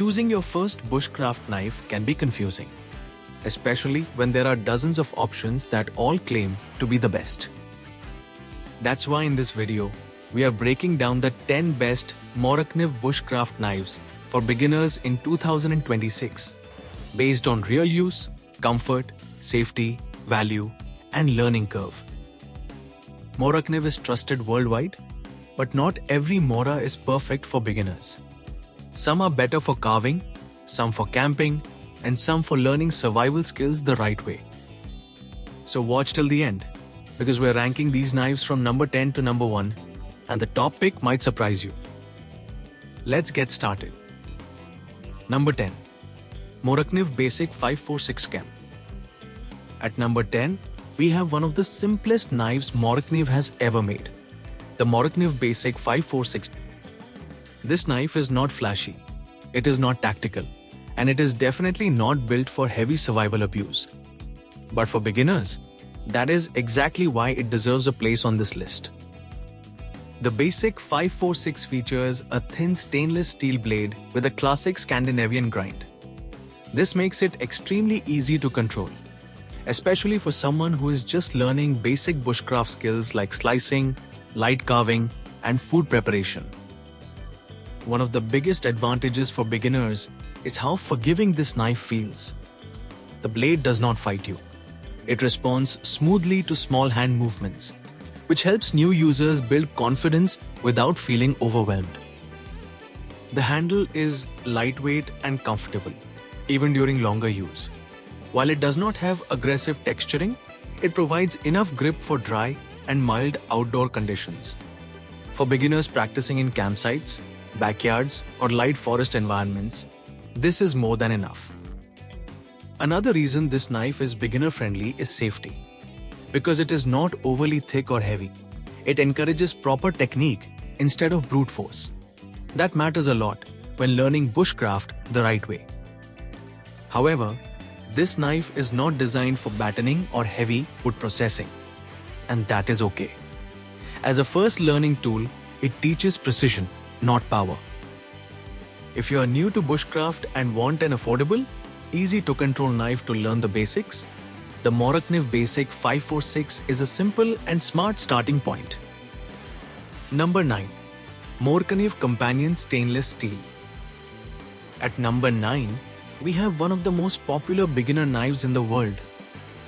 Choosing your first bushcraft knife can be confusing, especially when there are dozens of options that all claim to be the best. That's why in this video, we are breaking down the 10 best Morakniv Bushcraft knives for beginners in 2026, based on real use, comfort, safety, value, and learning curve. Morakniv is trusted worldwide, but not every Mora is perfect for beginners. Some are better for carving, some for camping, and some for learning survival skills the right way. So watch till the end, because we're ranking these knives from number 10 to number 1, and the top pick might surprise you. Let's get started. Number 10. Morakniv Basic 546 Cam. At number 10, we have one of the simplest knives Morakniv has ever made, the Morakniv Basic 546. This knife is not flashy, it is not tactical, and it is definitely not built for heavy survival abuse. But for beginners, that is exactly why it deserves a place on this list. The Basic 546 features a thin stainless steel blade with a classic Scandinavian grind. This makes it extremely easy to control, especially for someone who is just learning basic bushcraft skills like slicing, light carving, and food preparation. One of the biggest advantages for beginners is how forgiving this knife feels. The blade does not fight you. It responds smoothly to small hand movements, which helps new users build confidence without feeling overwhelmed. The handle is lightweight and comfortable, even during longer use. While it does not have aggressive texturing, it provides enough grip for dry and mild outdoor conditions. For beginners practicing in campsites, backyards, or light forest environments, this is more than enough. Another reason this knife is beginner-friendly is safety. Because it is not overly thick or heavy, it encourages proper technique instead of brute force. That matters a lot when learning bushcraft the right way. However, this knife is not designed for battening or heavy wood processing, and that is okay. As a first learning tool, it teaches precision, not power. If you are new to bushcraft and want an affordable, easy to control knife to learn the basics, the Morakniv Basic 546 is a simple and smart starting point. Number 9. Morakniv Companion Stainless Steel. At number 9, we have one of the most popular beginner knives in the world,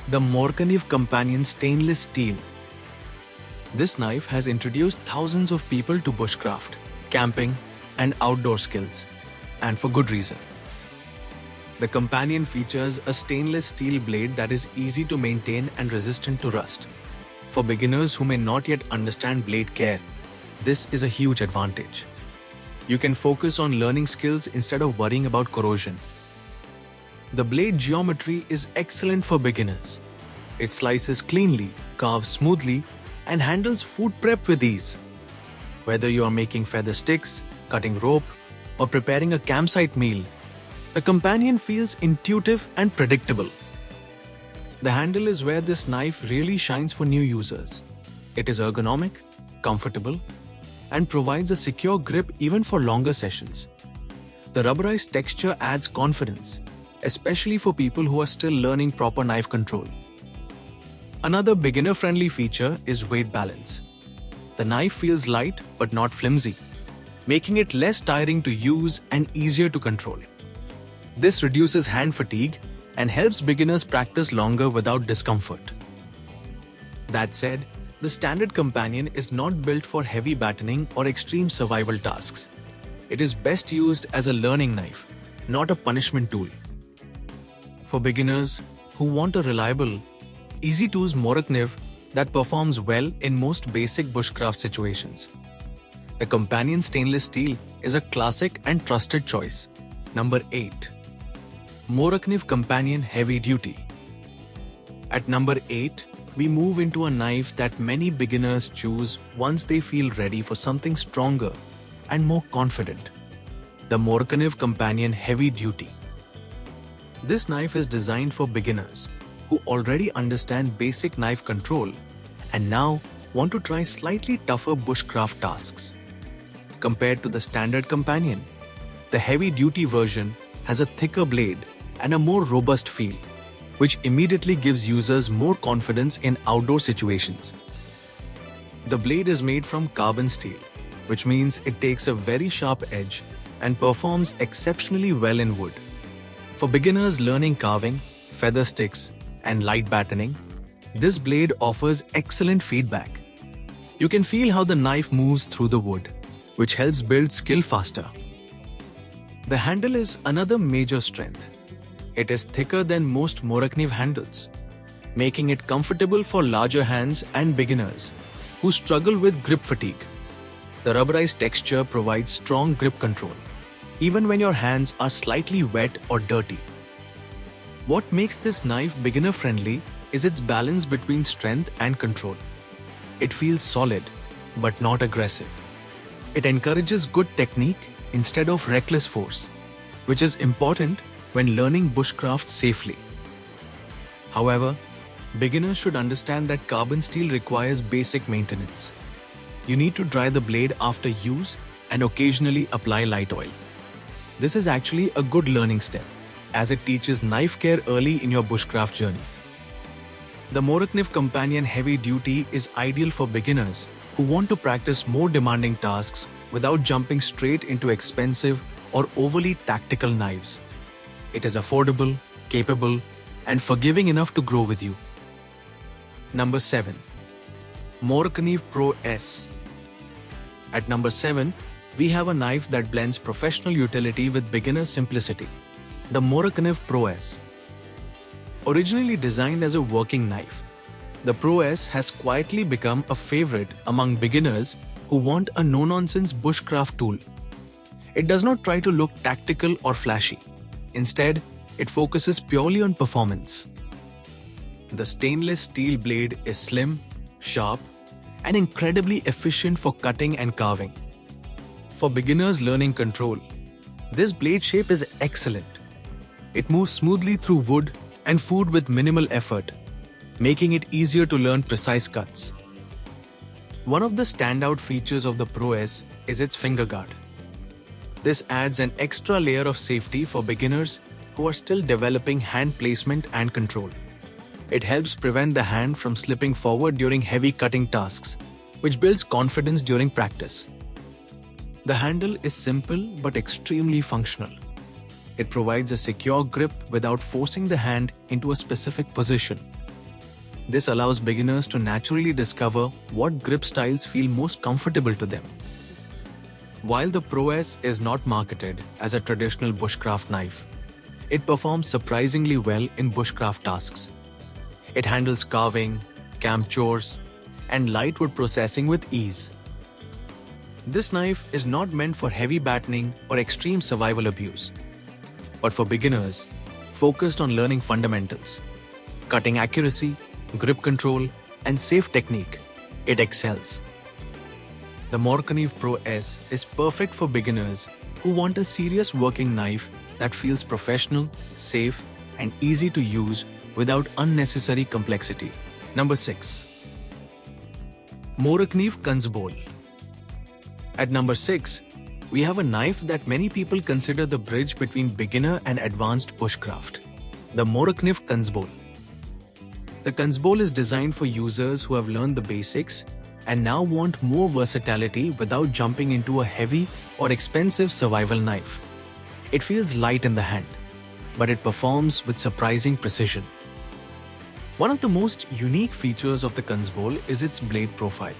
the Morakniv Companion Stainless Steel. This knife has introduced thousands of people to bushcraft, camping, and outdoor skills, and for good reason. The Companion features a stainless steel blade that is easy to maintain and resistant to rust. For beginners who may not yet understand blade care, this is a huge advantage. You can focus on learning skills instead of worrying about corrosion. The blade geometry is excellent for beginners. It slices cleanly, carves smoothly, and handles food prep with ease. Whether you are making feather sticks, cutting rope, or preparing a campsite meal, the Companion feels intuitive and predictable. The handle is where this knife really shines for new users. It is ergonomic, comfortable, and provides a secure grip even for longer sessions. The rubberized texture adds confidence, especially for people who are still learning proper knife control. Another beginner-friendly feature is weight balance. The knife feels light but not flimsy, making it less tiring to use and easier to control. This reduces hand fatigue and helps beginners practice longer without discomfort. That said, the standard Companion is not built for heavy battening or extreme survival tasks. It is best used as a learning knife, not a punishment tool. For beginners who want a reliable, easy-to-use Morakniv that performs well in most basic bushcraft situations, the Companion Stainless Steel is a classic and trusted choice. Number 8. Morakniv Companion Heavy Duty. At number 8, we move into a knife that many beginners choose once they feel ready for something stronger and more confident, the Morakniv Companion Heavy Duty. This knife is designed for beginners who already understand basic knife control and now want to try slightly tougher bushcraft tasks. Compared to the standard Companion, The heavy-duty version has a thicker blade and a more robust feel, which immediately gives users more confidence in outdoor situations. The blade is made from carbon steel, which means it takes a very sharp edge and performs exceptionally well in wood. For beginners learning carving, feather sticks, and light battening, this blade offers excellent feedback. You can feel how the knife moves through the wood, which helps build skill faster. The handle is another major strength. It is thicker than most Morakniv handles, making it comfortable for larger hands and beginners who struggle with grip fatigue. The rubberized texture provides strong grip control, even when your hands are slightly wet or dirty. What makes this knife beginner-friendly is its balance between strength and control. It feels solid, but not aggressive. It encourages good technique instead of reckless force, which is important when learning bushcraft safely. However, beginners should understand that carbon steel requires basic maintenance. You need to dry the blade after use and occasionally apply light oil. This is actually a good learning step, as it teaches knife care early in your bushcraft journey. The Morakniv Companion Heavy Duty is ideal for beginners who want to practice more demanding tasks without jumping straight into expensive or overly tactical knives. It is affordable, capable, and forgiving enough to grow with you. Number 7. Morakniv Pro S. At number 7, we have a knife that blends professional utility with beginner simplicity. The Morakniv Pro S. Originally designed as a working knife, the Pro S has quietly become a favorite among beginners who want a no-nonsense bushcraft tool. It does not try to look tactical or flashy. Instead, it focuses purely on performance. The stainless steel blade is slim, sharp, and incredibly efficient for cutting and carving. For beginners learning control, this blade shape is excellent. It moves smoothly through wood and food with minimal effort, making it easier to learn precise cuts. One of the standout features of the Pro S is its finger guard. This adds an extra layer of safety for beginners who are still developing hand placement and control. It helps prevent the hand from slipping forward during heavy cutting tasks, which builds confidence during practice. The handle is simple but extremely functional. It provides a secure grip without forcing the hand into a specific position. This allows beginners to naturally discover what grip styles feel most comfortable to them. While the Pro S is not marketed as a traditional bushcraft knife, it performs surprisingly well in bushcraft tasks. It handles carving, camp chores, and light wood processing with ease. This knife is not meant for heavy battening or extreme survival abuse, but for beginners focused on learning fundamentals, cutting accuracy, grip control, and safe technique. It excels. The Morakniv Pro S is perfect for beginners who want a serious working knife that feels professional, safe, and easy to use without unnecessary complexity. Number 6. Morakniv Kansbol. At number 6, we have a knife that many people consider the bridge between beginner and advanced bushcraft, the Morakniv Kansbol. The Kansbol is designed for users who have learned the basics and now want more versatility without jumping into a heavy or expensive survival knife. It feels light in the hand, but it performs with surprising precision. One of the most unique features of the Kansbol is its blade profile.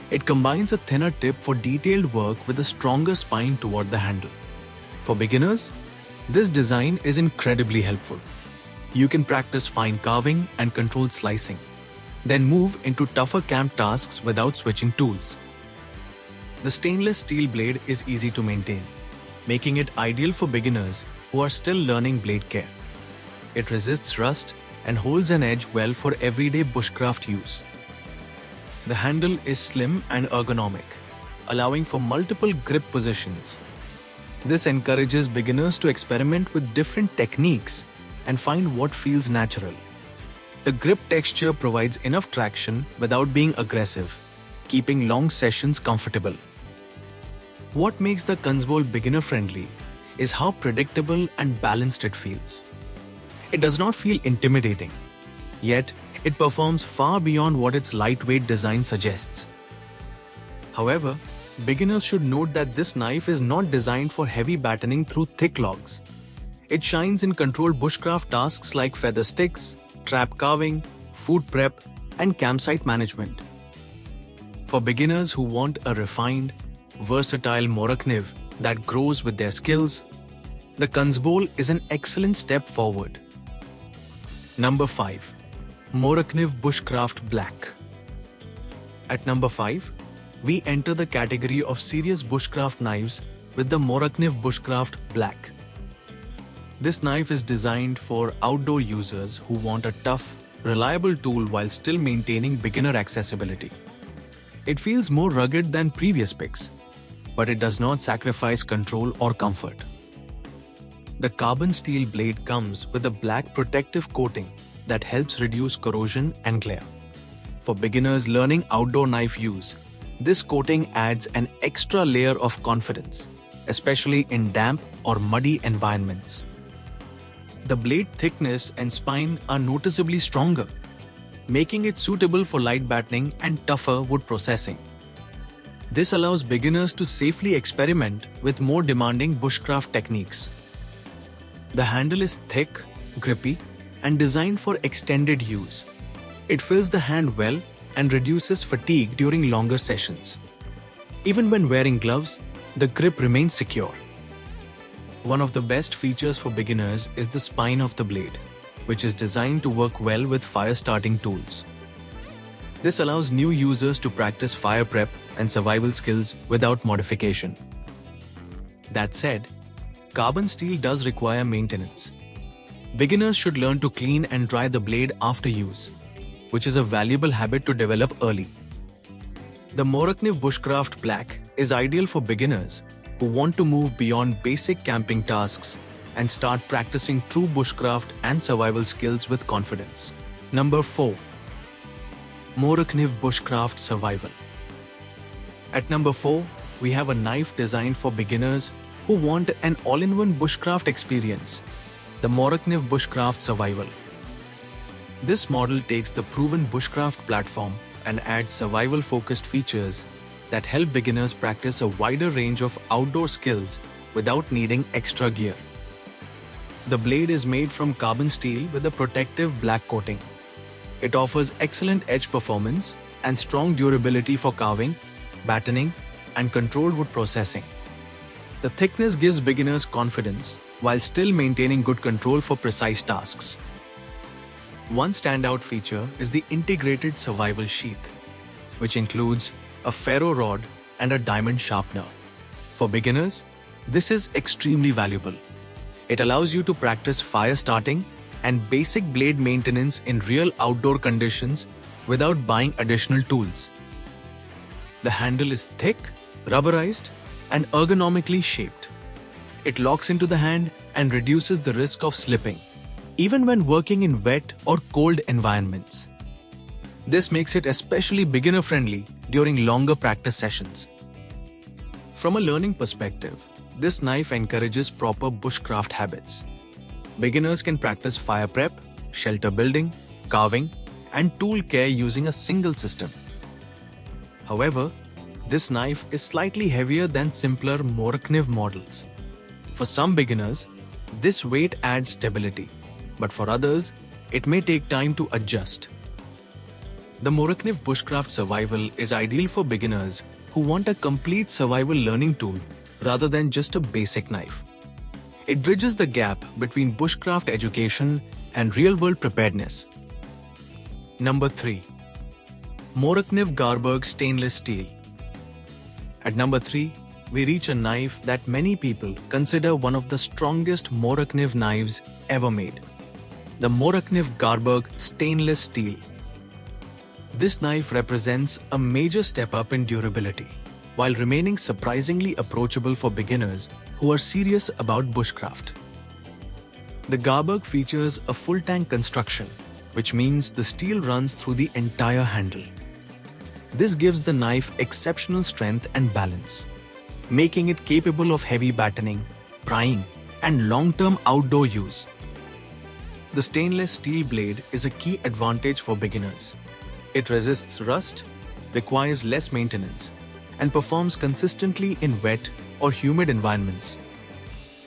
It combines a thinner tip for detailed work with a stronger spine toward the handle. For beginners, this design is incredibly helpful. You can practice fine carving and controlled slicing, then move into tougher camp tasks without switching tools. The stainless steel blade is easy to maintain, making it ideal for beginners who are still learning blade care. It resists rust and holds an edge well for everyday bushcraft use. The handle is slim and ergonomic, allowing for multiple grip positions. This encourages beginners to experiment with different techniques and find what feels natural. The grip texture provides enough traction without being aggressive, keeping long sessions comfortable. What makes the Kansbol beginner-friendly is how predictable and balanced it feels. It does not feel intimidating, yet it performs far beyond what its lightweight design suggests. However, beginners should note that this knife is not designed for heavy battening through thick logs. It shines in controlled bushcraft tasks like feather sticks, trap carving, food prep, and campsite management. For beginners who want a refined, versatile Morakniv that grows with their skills, the Kansbol is an excellent step forward. Number 5. Morakniv Bushcraft Black. At number 5, we enter the category of serious bushcraft knives with the Morakniv Bushcraft Black. This knife is designed for outdoor users who want a tough, reliable tool while still maintaining beginner accessibility. It feels more rugged than previous picks, but it does not sacrifice control or comfort. The carbon steel blade comes with a black protective coating that helps reduce corrosion and glare. For beginners learning outdoor knife use, this coating adds an extra layer of confidence, especially in damp or muddy environments. The blade thickness and spine are noticeably stronger, making it suitable for light battening and tougher wood processing. This allows beginners to safely experiment with more demanding bushcraft techniques. The handle is thick, grippy, and designed for extended use. It fills the hand well and reduces fatigue during longer sessions. Even when wearing gloves, the grip remains secure. One of the best features for beginners is the spine of the blade, which is designed to work well with fire-starting tools. This allows new users to practice fire prep and survival skills without modification. That said, carbon steel does require maintenance. Beginners should learn to clean and dry the blade after use, which is a valuable habit to develop early. The Morakniv Bushcraft Black is ideal for beginners who want to move beyond basic camping tasks and start practicing true bushcraft and survival skills with confidence. Number 4. Morakniv Bushcraft Survival. At number 4, we have a knife designed for beginners who want an all-in-one bushcraft experience, the Morakniv Bushcraft Survival. This model takes the proven bushcraft platform and adds survival-focused features that help beginners practice a wider range of outdoor skills without needing extra gear. The blade is made from carbon steel with a protective black coating. It offers excellent edge performance and strong durability for carving, battening, and controlled wood processing. The thickness gives beginners confidence while still maintaining good control for precise tasks. One standout feature is the integrated survival sheath, which includes a ferro rod and a diamond sharpener. For beginners, this is extremely valuable. It allows you to practice fire starting and basic blade maintenance in real outdoor conditions without buying additional tools. The handle is thick, rubberized, and ergonomically shaped. It locks into the hand and reduces the risk of slipping, even when working in wet or cold environments. This makes it especially beginner-friendly during longer practice sessions. From a learning perspective, this knife encourages proper bushcraft habits. Beginners can practice fire prep, shelter building, carving, and tool care using a single system. However, this knife is slightly heavier than simpler Morakniv models. For some beginners, this weight adds stability, but for others, it may take time to adjust. The Morakniv Bushcraft Survival is ideal for beginners who want a complete survival learning tool rather than just a basic knife. It bridges the gap between bushcraft education and real-world preparedness. Number 3. Morakniv Garberg Stainless Steel. At number 3, we reach a knife that many people consider one of the strongest Morakniv knives ever made, the Morakniv Garberg Stainless Steel. This knife represents a major step up in durability, while remaining surprisingly approachable for beginners who are serious about bushcraft. The Garberg features a full-tank construction, which means the steel runs through the entire handle. This gives the knife exceptional strength and balance, making it capable of heavy battening, prying and long-term outdoor use. The stainless steel blade is a key advantage for beginners. It resists rust, requires less maintenance, and performs consistently in wet or humid environments.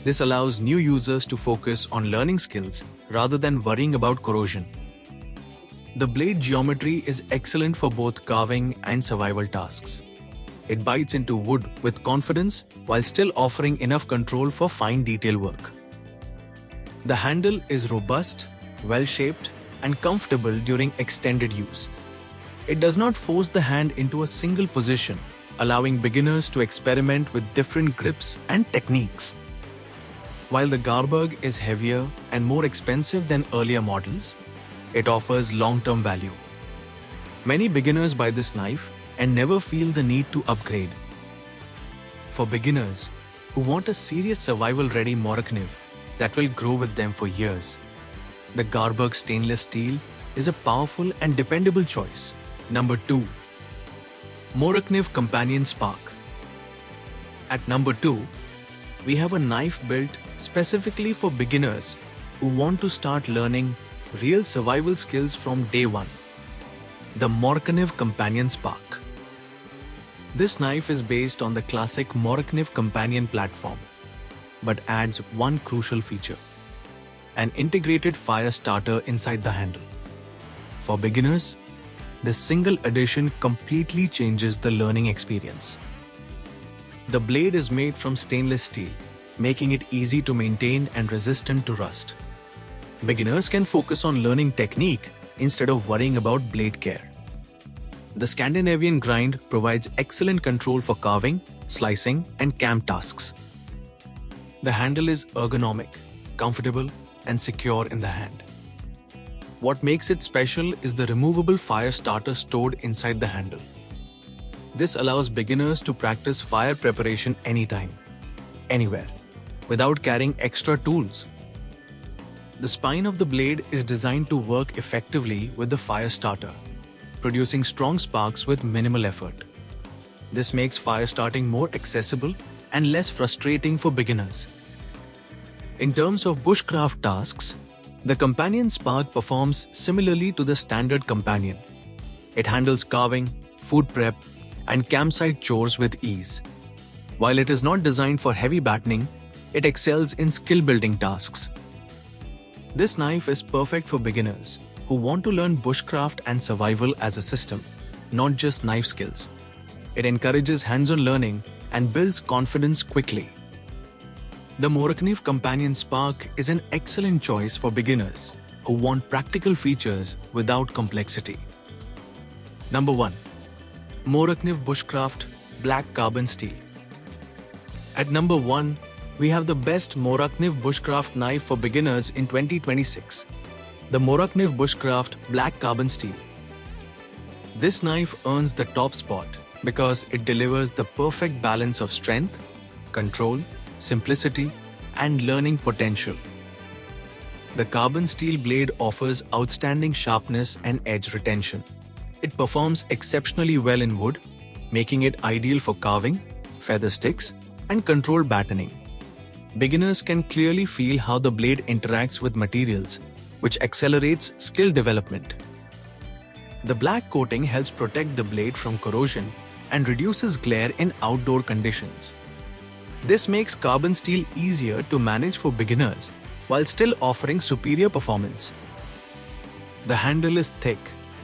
This allows new users to focus on learning skills rather than worrying about corrosion. The blade geometry is excellent for both carving and survival tasks. It bites into wood with confidence while still offering enough control for fine detail work. The handle is robust, well-shaped, and comfortable during extended use. It does not force the hand into a single position, allowing beginners to experiment with different grips and techniques. While the Garberg is heavier and more expensive than earlier models, it offers long-term value. Many beginners buy this knife and never feel the need to upgrade. For beginners who want a serious survival-ready Morakniv that will grow with them for years, the Garberg stainless steel is a powerful and dependable choice. Number 2. Morakniv Companion Spark. At number 2, we have a knife built specifically for beginners who want to start learning real survival skills from day one. The Morakniv Companion Spark. This knife is based on the classic Morakniv Companion platform, but adds one crucial feature: an integrated fire starter inside the handle. For beginners, this single addition completely changes the learning experience. The blade is made from stainless steel, making it easy to maintain and resistant to rust. Beginners can focus on learning technique instead of worrying about blade care. The Scandinavian grind provides excellent control for carving, slicing, and camp tasks. The handle is ergonomic, comfortable, and secure in the hand. What makes it special is the removable fire starter stored inside the handle. This allows beginners to practice fire preparation anytime, anywhere, without carrying extra tools. The spine of the blade is designed to work effectively with the fire starter, producing strong sparks with minimal effort. This makes fire starting more accessible and less frustrating for beginners. In terms of bushcraft tasks, the Companion Spark performs similarly to the standard Companion. It handles carving, food prep, and campsite chores with ease. While it is not designed for heavy battening, it excels in skill-building tasks. This knife is perfect for beginners who want to learn bushcraft and survival as a system, not just knife skills. It encourages hands-on learning and builds confidence quickly. The Morakniv Companion Spark is an excellent choice for beginners who want practical features without complexity. Number 1. Morakniv Bushcraft Black Carbon Steel. At number 1, we have the best Morakniv Bushcraft knife for beginners in 2026. The Morakniv Bushcraft Black Carbon Steel. This knife earns the top spot because it delivers the perfect balance of strength, control, simplicity, and learning potential. The carbon steel blade offers outstanding sharpness and edge retention. It performs exceptionally well in wood, making it ideal for carving, feather sticks, and controlled battening. Beginners can clearly feel how the blade interacts with materials, which accelerates skill development. The black coating helps protect the blade from corrosion and reduces glare in outdoor conditions. This makes carbon steel easier to manage for beginners while still offering superior performance. The handle is thick,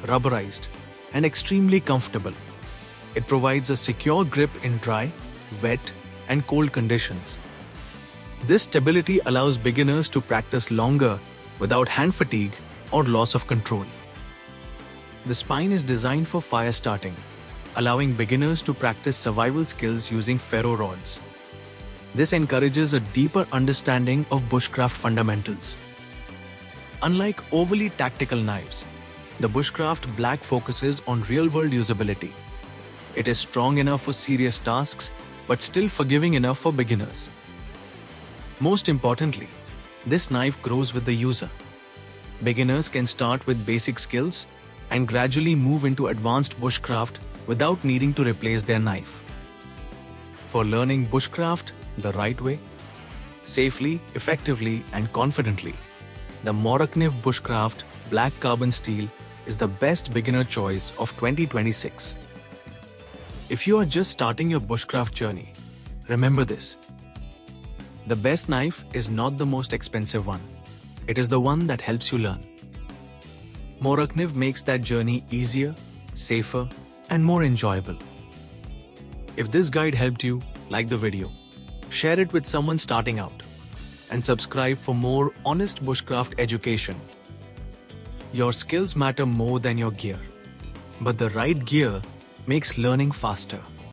rubberized, and extremely comfortable. It provides a secure grip in dry, wet, and cold conditions. This stability allows beginners to practice longer without hand fatigue or loss of control. The spine is designed for fire starting, allowing beginners to practice survival skills using ferro rods. This encourages a deeper understanding of bushcraft fundamentals. Unlike overly tactical knives, the Bushcraft Black focuses on real-world usability. It is strong enough for serious tasks, but still forgiving enough for beginners. Most importantly, this knife grows with the user. Beginners can start with basic skills and gradually move into advanced bushcraft without needing to replace their knife. For learning bushcraft the right way, safely, effectively, and confidently. The Morakniv Bushcraft Black Carbon Steel is the best beginner choice of 2026. If you are just starting your bushcraft journey, remember this. The best knife is not the most expensive one. It is the one that helps you learn. Morakniv makes that journey easier, safer, and more enjoyable. If this guide helped you, like the video, share it with someone starting out, and subscribe for more honest bushcraft education. Your skills matter more than your gear, but the right gear makes learning faster.